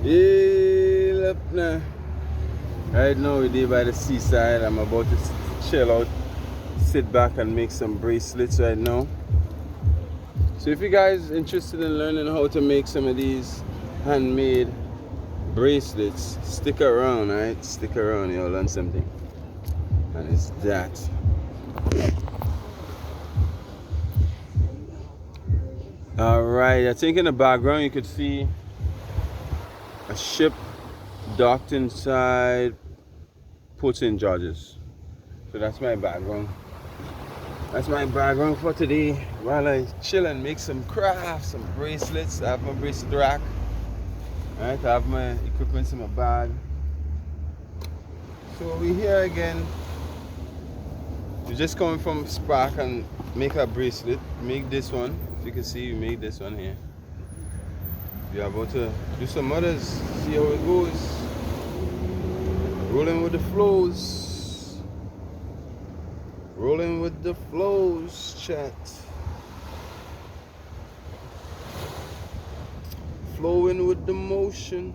Yeah, up now. Right now we're there by the seaside. I'm about to chill out, sit back and make some bracelets right now. So if you guys interested in learning how to make some of these handmade bracelets, stick around, alright? Stick around, you'll learn something. And it's that. Alright, I think in the background you could see a ship docked inside Port St. George's. So that's my background. That's my background for today. While I chill and make some crafts, some bracelets. I have my bracelet rack. Alright, I have my equipment in my bag. So we're here again. We're just coming from Spark and make a bracelet. Make this one. If you can see, we made this one here. We're about to do some others. See how it goes. Rolling with the flows. Rolling with the flows, chat. Flowing with the motion.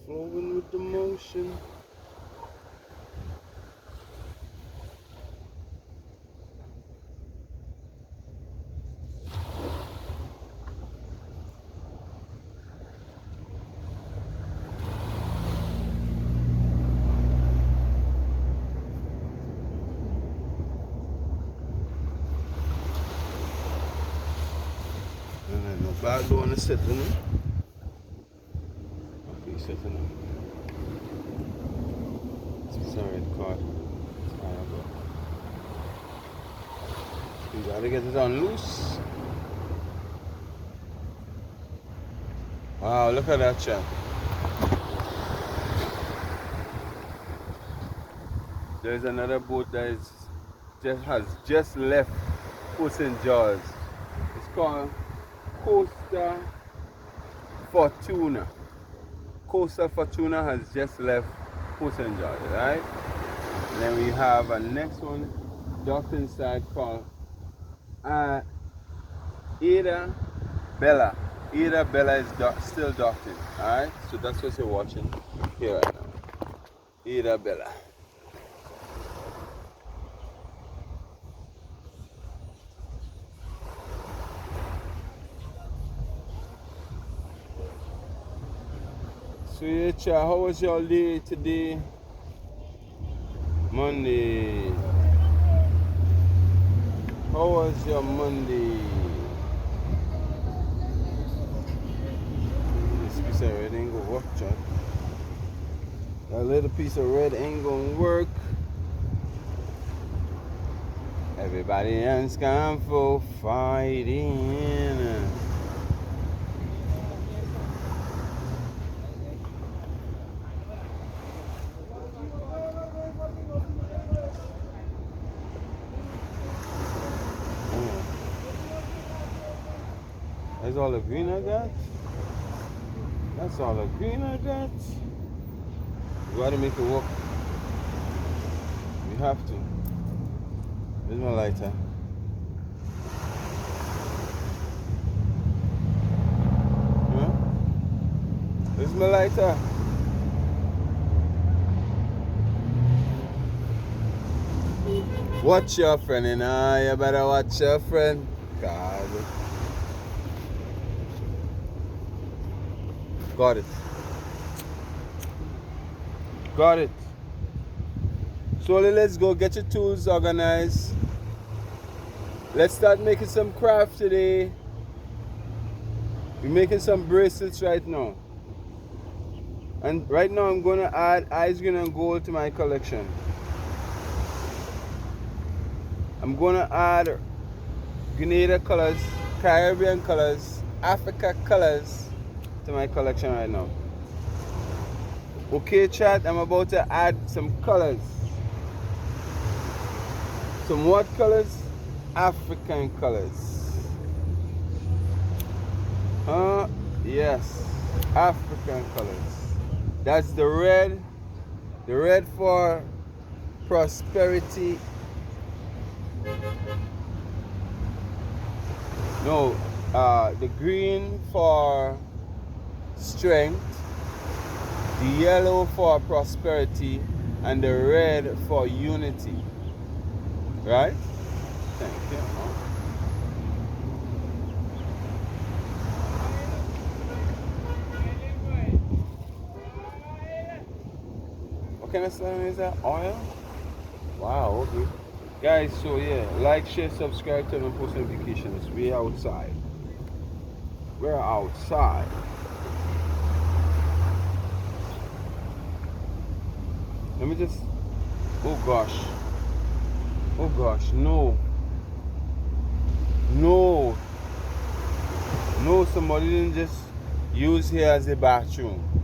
Flowing with the motion. No bad don't want to sit, you know? Okay, sit, you know? It's a red card. You gotta get it on loose. Wow, look at that chat. There's another boat that has just left Port St. George. It's called Costa Fortuna. Costa Fortuna has just left Port St. George, right? And then we have a next one docked inside called Ada Bella. Ada Bella is still docked in, alright? So that's what you're watching here right now. Ada Bella. So yeah, chat, how was your day today? Monday. How was your Monday? This piece of red ain't gonna work, chat. That little piece of red ain't gonna work. Everybody else come for fighting. That's all the green I got. That's all the green I got. We gotta make it work. We have to. Where's my lighter? Huh? Where's my lighter? Watch your friend, you know. You better watch your friend. God. Got it. Got it. So let's go get your tools organized. Let's start making some craft today. We're making some bracelets right now. And right now I'm gonna add ice green and gold to my collection. I'm gonna add Grenada colors, Caribbean colors, Africa colors to my collection right now. Okay chat, I'm about to add some colors. Some what colors? African colors. Yes, African colors. That's the red for prosperity. No, the green for strength, the yellow for prosperity, and the red for unity. Right? Thank you. What kind of slime is that? Oil? Wow, okay. Guys, so yeah, like, share, subscribe, turn on post notifications. We're outside. We're outside. Let me just. Oh gosh. Oh gosh, no. No. No, somebody didn't just use here as a bathroom.